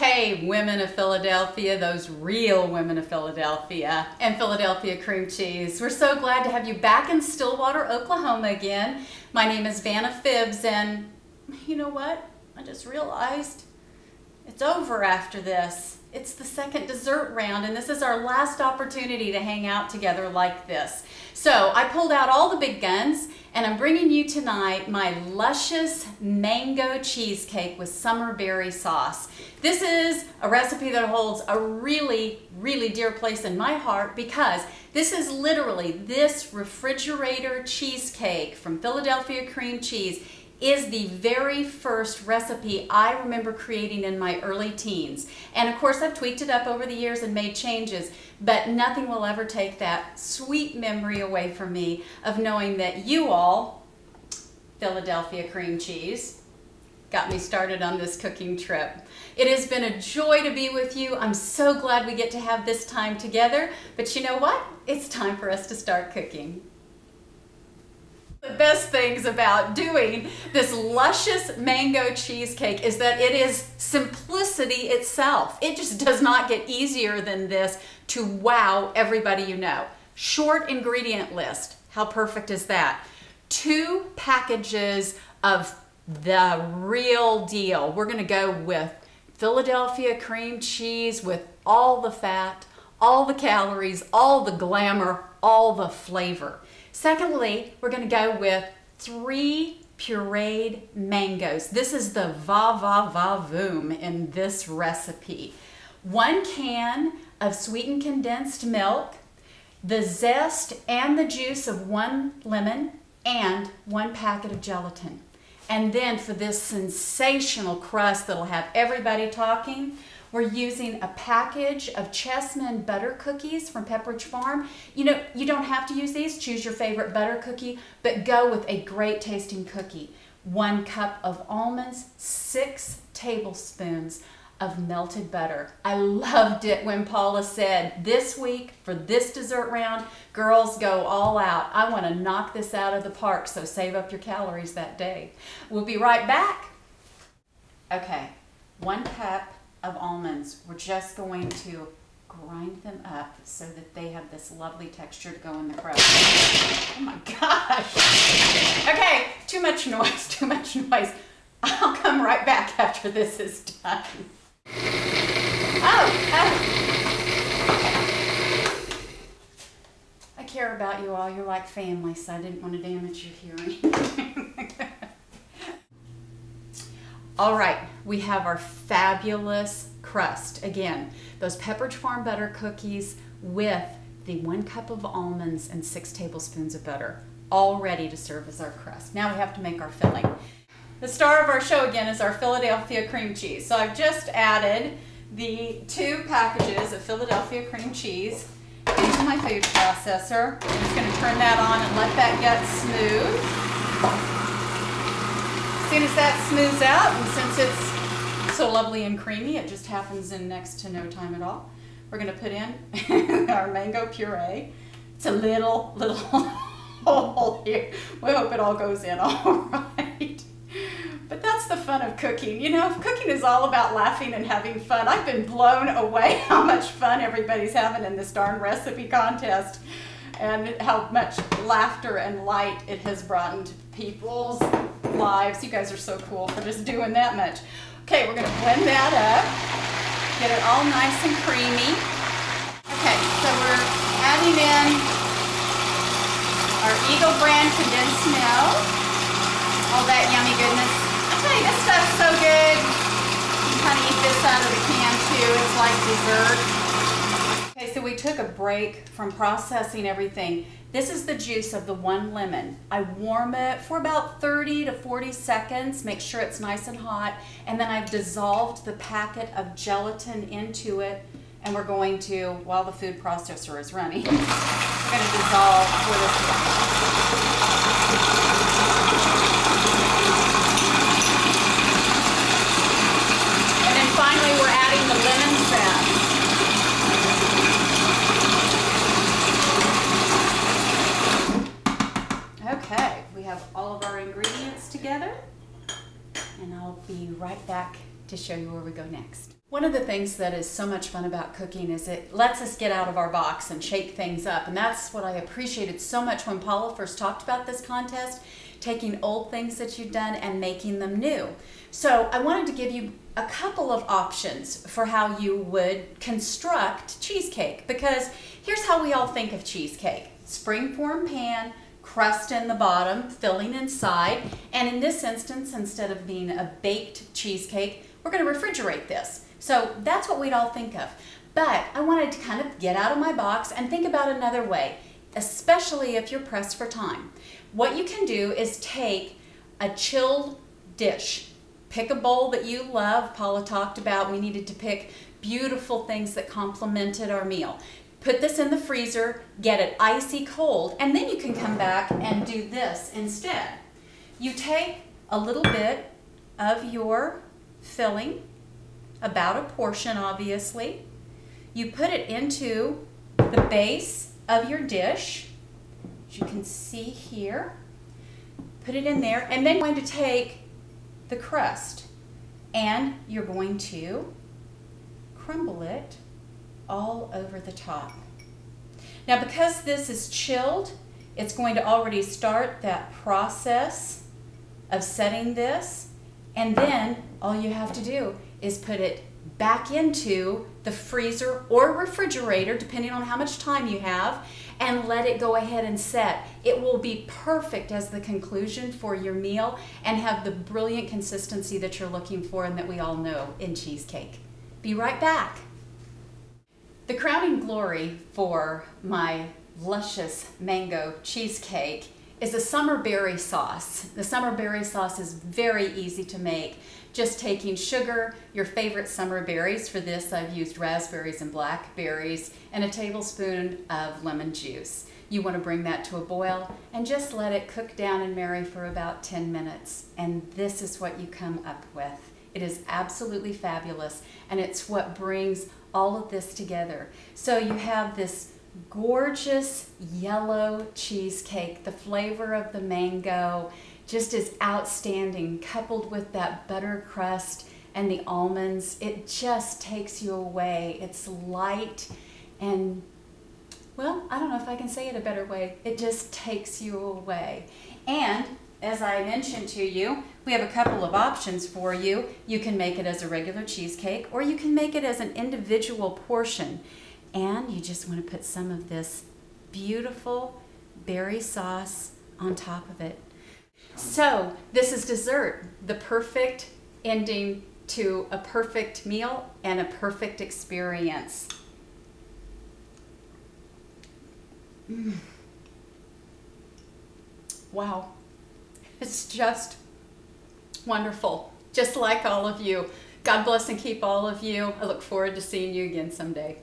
Hey, women of Philadelphia, those real women of Philadelphia, and Philadelphia cream cheese. We're so glad to have you back in Stillwater, Oklahoma again. My name is Vanna Phibbs, and you know what? I just realized it's over after this. It's the second dessert round, and this is our last opportunity to hang out together like this. So I pulled out all the big guns, and I'm bringing you tonight my Luscious mango cheesecake with summer berry sauce. This is a recipe that holds a really, really dear place in my heart because this is literally this refrigerator cheesecake from Philadelphia cream cheese is the very first recipe I remember creating in my early teens. And of course I've tweaked it up over the years and made changes, but nothing will ever take that sweet memory away from me of knowing that you all, Philadelphia cream cheese, got me started on this cooking trip. It has been a joy to be with you. I'm so glad we get to have this time together, but you know what? It's time for us to start cooking. The best things about doing this luscious mango cheesecake is that it is simplicity itself. It just does not get easier than this to wow everybody you know. Short ingredient list. How perfect is that? 2 packages of the real deal. We're going to go with Philadelphia cream cheese with all the fat, all the calories, all the glamour, all the flavor. Secondly, we're going to go with 3 pureed mangoes. This is the va-va-va-voom in this recipe. 1 can of sweetened condensed milk, the zest and the juice of 1 lemon, and 1 packet of gelatin. And then for this sensational crust that'll have everybody talking, we're using a package of Chessman butter cookies from Pepperidge Farm. You know, you don't have to use these. Choose your favorite butter cookie, but go with a great tasting cookie. 1 cup of almonds, 6 tablespoons of melted butter. I loved it when Paula said, this week for this dessert round, girls go all out. I want to knock this out of the park, so save up your calories that day. We'll be right back. Okay, 1 cup of almonds. We're just going to grind them up so that they have this lovely texture to go in the crust. Oh my gosh. Okay, too much noise, too much noise. I'll come right back after this is done. Oh. I care about you all. You're like family, so I didn't want to damage your hearing. All right, we have our fabulous crust. Again, those Pepperidge Farm butter cookies with the 1 cup of almonds and 6 tablespoons of butter, all ready to serve as our crust. Now we have to make our filling. The star of our show again is our Philadelphia cream cheese. So I've just added the 2 packages of Philadelphia cream cheese into my food processor. I'm just going to turn that on and let that get smooth. As soon as that smooths out, and since it's so lovely and creamy, it just happens in next to no time at all, we're going to put in our mango puree. It's a little hole here. We hope it all goes in all right. But that's the fun of cooking. You know, if cooking is all about laughing and having fun, I've been blown away how much fun everybody's having in this darn recipe contest and how much laughter and light it has brought into people's lives. You guys are so cool for just doing that much. Okay, we're going to blend that up, get it all nice and creamy. Okay, so we're adding in our Eagle brand condensed milk, all that yummy goodness. I tell you, this stuff's so good. You can kind of eat this out of the can too. It's like dessert. Okay, so we took a break from processing everything. This is the juice of the 1 lemon. I warm it for about 30 to 40 seconds, make sure it's nice and hot, and then I've dissolved the packet of gelatin into it, and we're going to, while the food processor is running, we're going to dissolve for this. And then finally we're adding the lemon zest. Okay, we have all of our ingredients together, and I'll be right back to show you where we go next. One of the things that is so much fun about cooking is it lets us get out of our box and shake things up. And that's what I appreciated so much when Paula first talked about this contest, taking old things that you've done and making them new. So I wanted to give you a couple of options for how you would construct cheesecake, because here's how we all think of cheesecake. Springform pan, crust in the bottom, filling inside, and in this instance, instead of being a baked cheesecake, we're going to refrigerate this. So that's what we'd all think of. But I wanted to kind of get out of my box and think about another way, especially if you're pressed for time. What you can do is take a chilled dish. Pick a bowl that you love. Paula talked about we needed to pick beautiful things that complemented our meal. Put this in the freezer, get it icy cold, and then you can come back and do this instead. You take a little bit of your filling, about a portion obviously. You put it into the base of your dish, as you can see here. Put it in there, and then you're going to take the crust and you're going to crumble it all over the top. Now, because this is chilled, it's going to already start that process of setting this, and then all you have to do is put it back into the freezer or refrigerator, depending on how much time you have, and let it go ahead and set. It will be perfect as the conclusion for your meal and have the brilliant consistency that you're looking for and that we all know in cheesecake. Be right back. The crowning glory for my luscious mango cheesecake is a summer berry sauce. The summer berry sauce is very easy to make. Just taking sugar, your favorite summer berries. For this, I've used raspberries and blackberries, and a tablespoon of lemon juice. You want to bring that to a boil and just let it cook down and marry for about 10 minutes. And this is what you come up with. It is absolutely fabulous, and it's what brings all of this together. So you have this gorgeous yellow cheesecake. The flavor of the mango just is outstanding, coupled with that butter crust and the almonds. It just takes you away. It's light and, well, I don't know if I can say it a better way. It just takes you away. And as I mentioned to you, we have a couple of options for you. You can make it as a regular cheesecake, or you can make it as an individual portion. And you just want to put some of this beautiful berry sauce on top of it. So this is dessert, the perfect ending to a perfect meal and a perfect experience. Wow, it's just wonderful, just like all of you. God bless and keep all of you. I look forward to seeing you again someday.